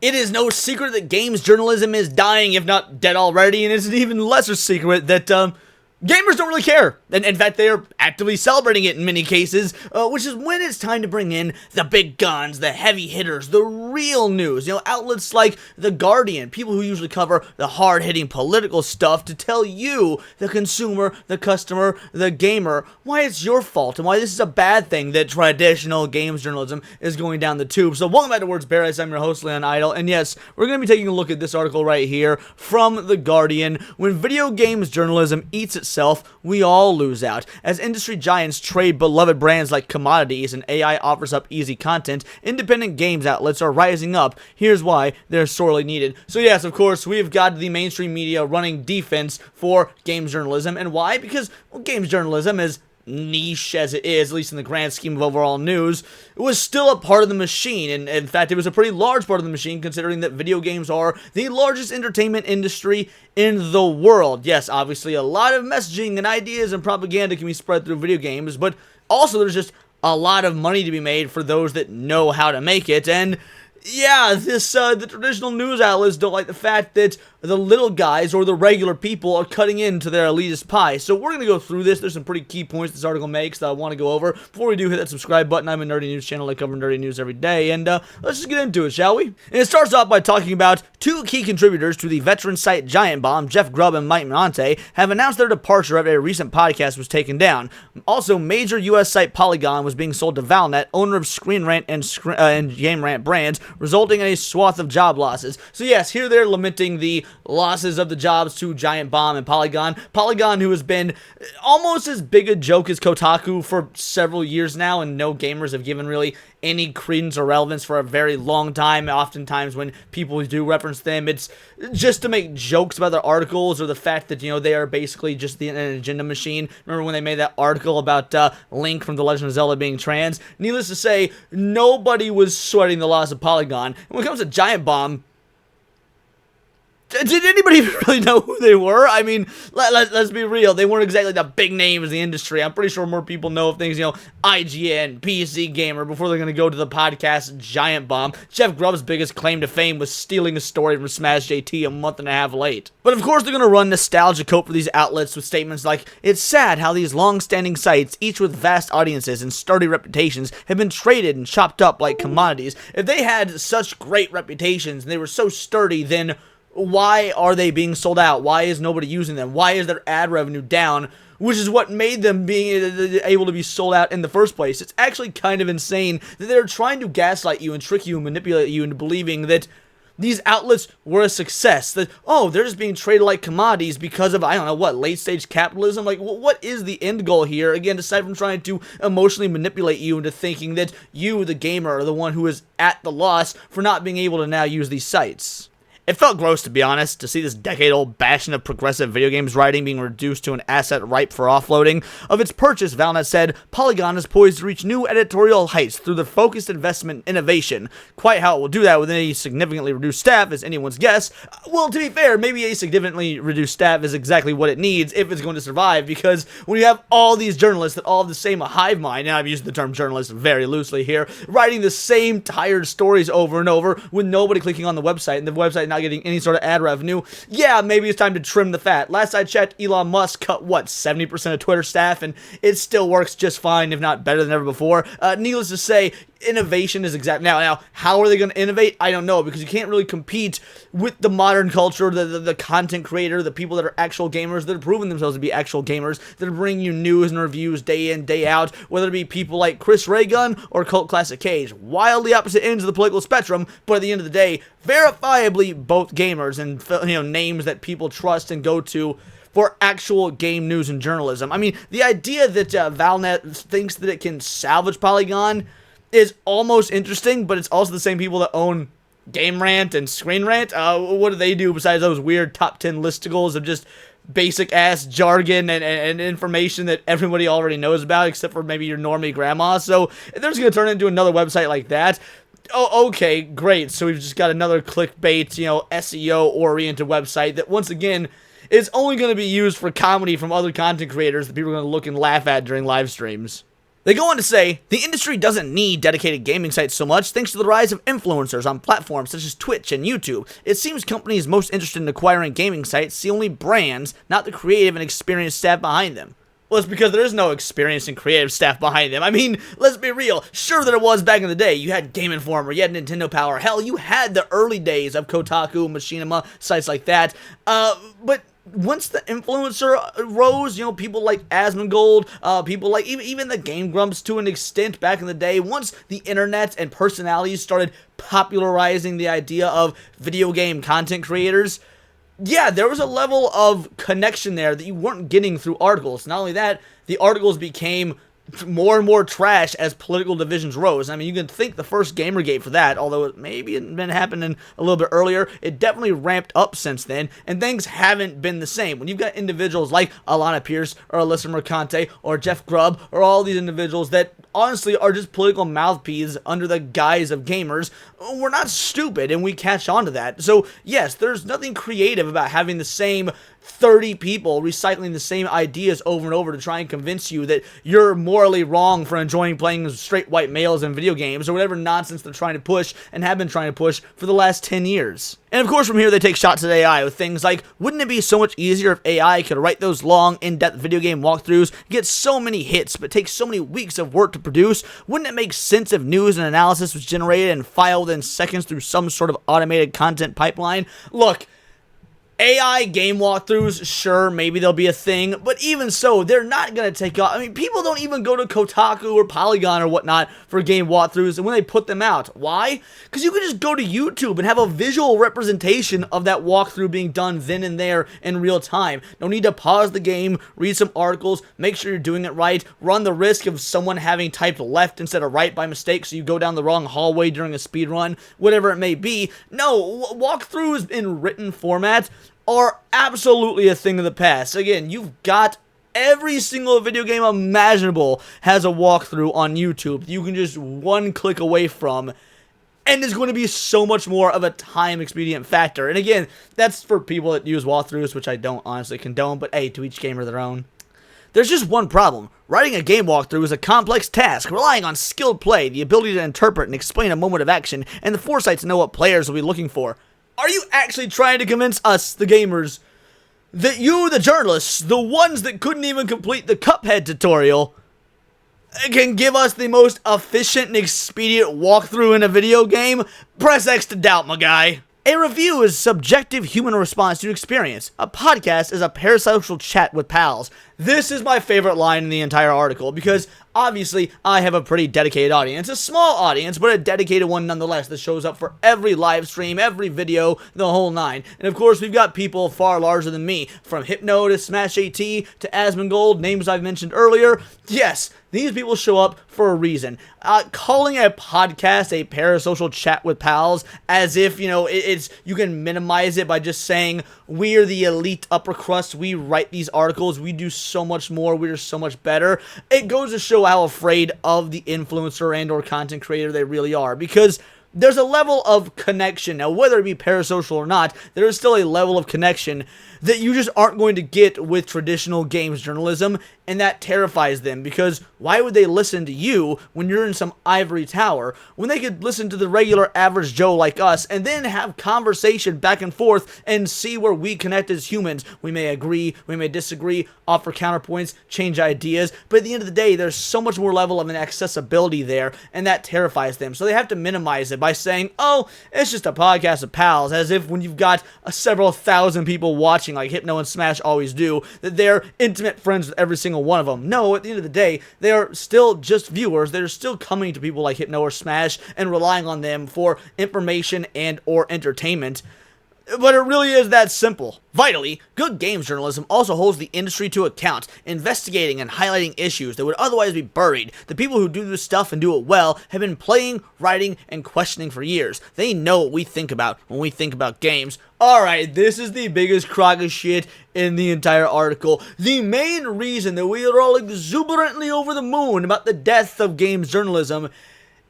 It is no secret that games journalism is dying, if not dead already, and it's an even lesser secret that, gamers don't really care. And in fact, they are actively celebrating it in many cases, which is when it's time to bring in the big guns, the heavy hitters, the real news. You know, outlets like The Guardian, people who usually cover the hard-hitting political stuff to tell you, the consumer, the customer, the gamer, why it's your fault and why this is a bad thing that traditional games journalism is going down the tube. So welcome back to Words Paradise. I'm your host, Leon Idle, and yes, we're going to be taking a look at this article right here from The Guardian. When video games journalism eats itself, we all lose out. As industry giants trade beloved brands like commodities and AI offers up easy content, independent games outlets are rising up. Here's why they're sorely needed. So yes, of course, we've got the mainstream media running defense for games journalism. And why? Because, well, games journalism is niche as it is, at least in the grand scheme of overall news, it was still a part of the machine, and in fact, it was a pretty large part of the machine, considering that video games are the largest entertainment industry in the world. Yes, obviously, a lot of messaging and ideas and propaganda can be spread through video games, but also there's just a lot of money to be made for those that know how to make it, and yeah, the traditional news outlets don't like the fact that the little guys or the regular people are cutting into their elitist pie. So we're going to go through this. There's some pretty key points this article makes that I want to go over. Before we do, hit that subscribe button. I'm a nerdy news channel. I cover nerdy news every day. And let's just get into it, shall we? And it starts off by talking about two key contributors to the veteran site Giant Bomb, Jeff Grub and Mike Monte, have announced their departure after a recent podcast was taken down. Also, major U.S. site Polygon was being sold to Valnet, owner of Screen Rant and Game Rant brands, resulting in a swath of job losses. So yes, here they're lamenting the losses of the jobs to Giant Bomb and Polygon. Polygon, who has been almost as big a joke as Kotaku for several years now, and no gamers have given really any credence or relevance for a very long time. Oftentimes when people do reference them, it's just to make jokes about their articles or the fact that, you know, they are basically just an agenda machine. Remember when they made that article about Link from The Legend of Zelda being trans? Needless to say, nobody was sweating the loss of Polygon. And when it comes to Giant Bomb, did anybody really know who they were? I mean, let's be real. They weren't exactly the big names in the industry. I'm pretty sure more people know of things, you know, IGN, PC Gamer, before they're going to go to the podcast Giant Bomb. Jeff Grubb's biggest claim to fame was stealing a story from Smash JT a month and a half late. But of course, they're going to run nostalgia coat for these outlets with statements like, "It's sad how these long-standing sites, each with vast audiences and sturdy reputations, have been traded and chopped up like commodities. If they had such great reputations and they were so sturdy, then why are they being sold out? Why is nobody using them? Why is their ad revenue down?" Which is what made them being able to be sold out in the first place. It's actually kind of insane that they're trying to gaslight you and trick you and manipulate you into believing that these outlets were a success. That, oh, they're just being traded like commodities because of, I don't know, what, late-stage capitalism? Like, what is the end goal here? Again, aside from trying to emotionally manipulate you into thinking that you, the gamer, are the one who is at the loss for not being able to now use these sites. It felt gross, to be honest, to see this decade-old bastion of progressive video games writing being reduced to an asset ripe for offloading. Of its purchase, Valnet said, Polygon is poised to reach new editorial heights through the focused investment in innovation. Quite how it will do that with any significantly reduced staff is anyone's guess. Well, to be fair, maybe a significantly reduced staff is exactly what it needs if it's going to survive, because when you have all these journalists that all have the same hive mind, and I'm using the term journalist very loosely here, writing the same tired stories over and over with nobody clicking on the website, and the website not getting any sort of ad revenue, yeah, maybe it's time to trim the fat. Last I checked, Elon Musk cut, what, 70% of Twitter staff, and it still works just fine, if not better than ever before. Needless to say, innovation is exact. Now, how are they going to innovate? I don't know, because you can't really compete with the modern culture, the content creator, the people that are actual gamers, that are proving themselves to be actual gamers, that are bringing you news and reviews day in, day out, whether it be people like Chris Ray Gun or Cult Classic Cage. Wildly opposite ends of the political spectrum, but at the end of the day, verifiably both gamers and, you know, names that people trust and go to for actual game news and journalism. I mean, the idea that Valnet thinks that it can salvage Polygon is almost interesting, but it's also the same people that own Game Rant and Screen Rant. What do they do besides those weird top 10 listicles of just basic ass jargon and information that everybody already knows about, except for maybe your normie grandma? So if they're just going to turn it into another website like that, oh, okay, great. So we've just got another clickbait, you know, SEO-oriented website that, once again, is only going to be used for comedy from other content creators that people are going to look and laugh at during live streams. They go on to say, the industry doesn't need dedicated gaming sites so much thanks to the rise of influencers on platforms such as Twitch and YouTube. It seems companies most interested in acquiring gaming sites see only brands, not the creative and experienced staff behind them. Well, it's because there is no experienced and creative staff behind them. I mean, let's be real. Sure there was back in the day. You had Game Informer, you had Nintendo Power. Hell, you had the early days of Kotaku, Machinima, sites like that. But once the influencer rose, you know, people like asmongold, people like even the Game Grumps to an extent back in the day, once the internet and personalities started popularizing the idea of video game content creators, yeah, there was a level of connection there that you weren't getting through articles. Not only that, the articles became more and more trash as political divisions rose. I mean, you can think the first Gamergate for that, although it maybe had been happening a little bit earlier, it definitely ramped up since then, and things haven't been the same. When you've got individuals like Alana Pierce, or Alyssa Mercante, or Jeff Grubb, or all these individuals that honestly are just political mouthpieces under the guise of gamers, we're not stupid, and we catch on to that. So, yes, there's nothing creative about having the same 30 people recycling the same ideas over and over to try and convince you that you're morally wrong for enjoying playing straight white males in video games, or whatever nonsense they're trying to push and have been trying to push for the last 10 years. And of course from here they take shots at AI with things like, wouldn't it be so much easier if AI could write those long, in-depth video game walkthroughs, get so many hits, but take so many weeks of work to produce? Wouldn't it make sense if news and analysis was generated and filed within seconds through some sort of automated content pipeline? Look, AI game walkthroughs, sure, maybe they'll be a thing, but even so, they're not going to take off. I mean, people don't even go to Kotaku or Polygon or whatnot for game walkthroughs and when they put them out. Why? Because you can just go to YouTube and have a visual representation of that walkthrough being done then and there in real time. No need to pause the game, read some articles, make sure you're doing it right, run the risk of someone having typed left instead of right by mistake so you go down the wrong hallway during a speed run, whatever it may be. No, walkthroughs in written format are absolutely a thing of the past. Again, you've got every single video game imaginable has a walkthrough on YouTube you can just one click away from, and it's going to be so much more of a time expedient factor. And again, that's for people that use walkthroughs, which I don't honestly condone, but hey, to each gamer their own. There's just one problem. Writing a game walkthrough is a complex task, relying on skilled play, the ability to interpret and explain a moment of action, and the foresight to know what players will be looking for. Are you actually trying to convince us, the gamers, that you, the journalists, the ones that couldn't even complete the Cuphead tutorial, can give us the most efficient and expedient walkthrough in a video game? Press X to doubt, my guy. A review is subjective human response to experience. A podcast is a parasocial chat with pals. This is my favorite line in the entire article because obviously I have a pretty dedicated audience. A small audience, but a dedicated one nonetheless that shows up for every live stream, every video, the whole nine. And of course we've got people far larger than me, from Hypno to Smash AT to Asmongold, names I've mentioned earlier. Yes, these people show up for a reason. Calling a podcast a parasocial chat with pals as if, you know, you can minimize it by just saying, we're the elite upper crust, we write these articles, we do so much more, we're so much better. It goes to show how afraid of the influencer and or content creator they really are, because there's a level of connection. Now, whether it be parasocial or not, there is still a level of connection that you just aren't going to get with traditional games journalism, and that terrifies them, because why would they listen to you when you're in some ivory tower, when they could listen to the regular average Joe like us, and then have conversation back and forth, and see where we connect as humans? We may agree, we may disagree, offer counterpoints, change ideas, but at the end of the day, there's so much more level of an accessibility there, and that terrifies them, so they have to minimize it by saying, oh, it's just a podcast of pals, as if when you've got several thousand people watching, like Hypno and Smash always do, that they're intimate friends with every single one of them. No, at the end of the day, they are still just viewers. They're still coming to people like Hypno or Smash and relying on them for information and or entertainment. But it really is that simple. Vitally, good games journalism also holds the industry to account, investigating and highlighting issues that would otherwise be buried. The people who do this stuff and do it well have been playing, writing, and questioning for years. They know what we think about when we think about games. Alright, this is the biggest crock of shit in the entire article. The main reason that we are all exuberantly over the moon about the death of games journalism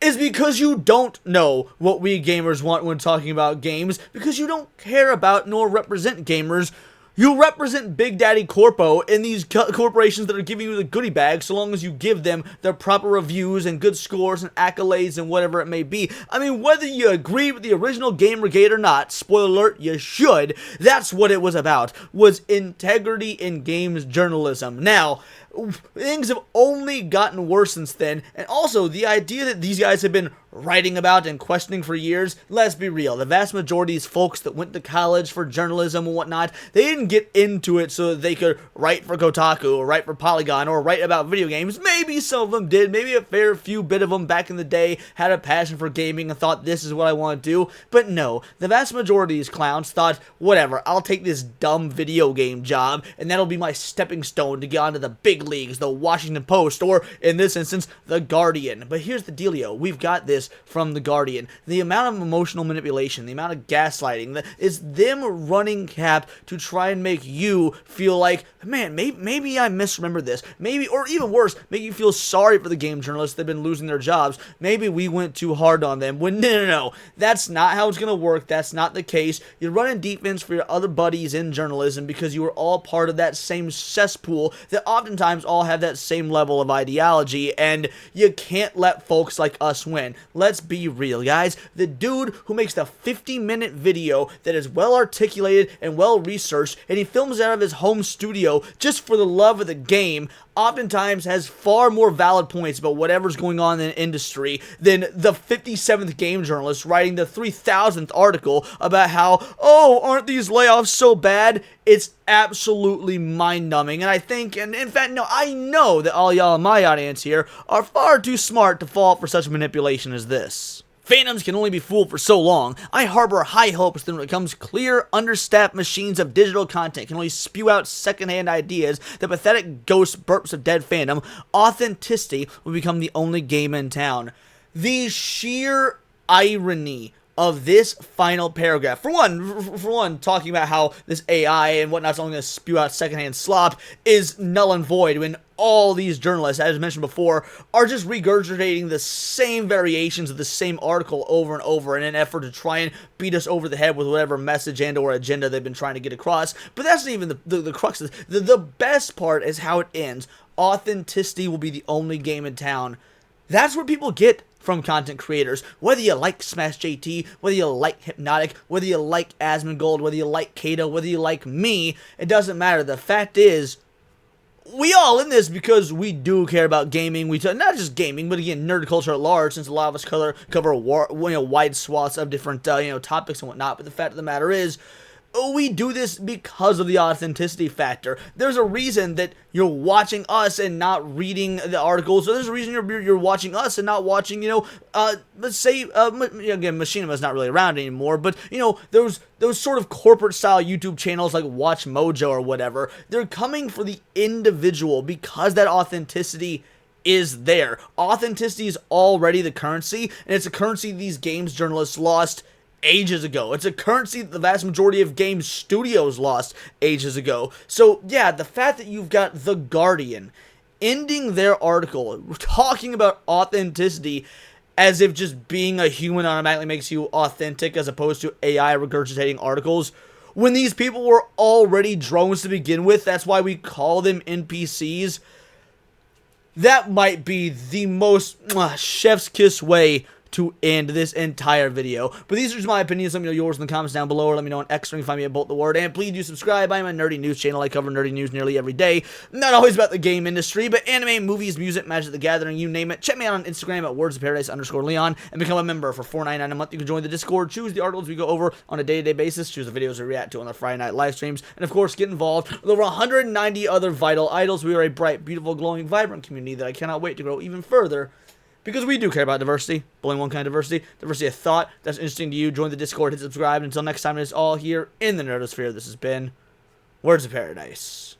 is because you don't know what we gamers want when talking about games, because you don't care about nor represent gamers. You represent Big Daddy Corpo in these corporations that are giving you the goodie bag so long as you give them their proper reviews and good scores and accolades and whatever it may be. I mean, whether you agree with the original Gamergate or not, spoiler alert, you should. That's what it was about, was integrity in games journalism. Now, things have only gotten worse since then, and also the idea that these guys have been writing about and questioning for years, let's be real, the vast majority of these folks that went to college for journalism and whatnot, they didn't get into it so that they could write for Kotaku or write for Polygon or write about video games. Maybe some of them did, maybe a fair few bit of them back in the day had a passion for gaming and thought this is what I want to do, but no, the vast majority of these clowns thought, whatever, I'll take this dumb video game job and that'll be my stepping stone to get onto the big leagues, the Washington Post, or in this instance, the Guardian. But here's the dealio, we've got this from the Guardian. The amount of emotional manipulation, the amount of gaslighting, is them running cap to try and make you feel like, man, maybe I misremembered this. Maybe, or even worse, make you feel sorry for the game journalists that have been losing their jobs. Maybe we went too hard on them. When no. That's not how it's going to work. That's not the case. You're running defense for your other buddies in journalism because you are all part of that same cesspool that oftentimes all have that same level of ideology, and you can't let folks like us win. Let's be real, guys. The dude who makes the 50-minute video that is well articulated and well researched, and he films out of his home studio just for the love of the game, oftentimes has far more valid points about whatever's going on in the industry than the 57th game journalist writing the 3000th article about how, oh, aren't these layoffs so bad? It's absolutely mind-numbing, and I think, and in fact, no, I know that all y'all in my audience here are far too smart to fall for such manipulation as this. Fandoms can only be fooled for so long. I harbor high hopes that when it comes clear, understaffed machines of digital content can only spew out secondhand ideas, the pathetic ghost burps of dead fandom, authenticity will become the only game in town. The sheer irony of this final paragraph. For one, talking about how this AI and whatnot's only going to spew out secondhand slop is null and void when all these journalists, as mentioned before, are just regurgitating the same variations of the same article over and over in an effort to try and beat us over the head with whatever message and or agenda they've been trying to get across. But that's not even the crux of this. The best part is how it ends. Authenticity will be the only game in town. That's what people get from content creators. Whether you like Smash JT, whether you like Hypnotic, whether you like asmongold, whether you like Kato, whether you like me, it doesn't matter. The fact is, we all in this because we do care about gaming. Not just gaming, but again, nerd culture at large, since a lot of us cover wide swaths of different topics and whatnot. But the fact of the matter is, we do this because of the authenticity factor. There's a reason that you're watching us and not reading the articles. So there's a reason you're watching us and not watching, let's say, again, Machinima's not really around anymore, but, those sort of corporate-style YouTube channels like Watch Mojo or whatever, they're coming for the individual because that authenticity is there. Authenticity is already the currency, and it's a currency these games journalists lost ages ago. It's a currency that the vast majority of game studios lost ages ago. So yeah, the fact that you've got The Guardian ending their article talking about authenticity as if just being a human automatically makes you authentic as opposed to AI regurgitating articles, when these people were already drones to begin with, that's why we call them NPCs. That might be the most chef's kiss way to end this entire video. But these are just my opinions. Let me know yours in the comments down below, or let me know on X, or you can find me at Bolt the Word. And please do subscribe. I am a nerdy news channel. I cover nerdy news nearly every day. Not always about the game industry, but anime, movies, music, Magic the Gathering, you name it. Check me out on Instagram at wordsofparadise_Leon and become a member for $4.99 a month. You can join the Discord, choose the articles we go over on a day-to-day basis, choose the videos we react to on the Friday night live streams, and of course get involved with over 190 other vital idols. We are a bright, beautiful, glowing, vibrant community that I cannot wait to grow even further, because we do care about diversity, but only one kind of diversity of thought. That's interesting to you. Join the Discord, hit subscribe, and until next time, it is all here in the Nerdosphere. This has been Words of Paradise.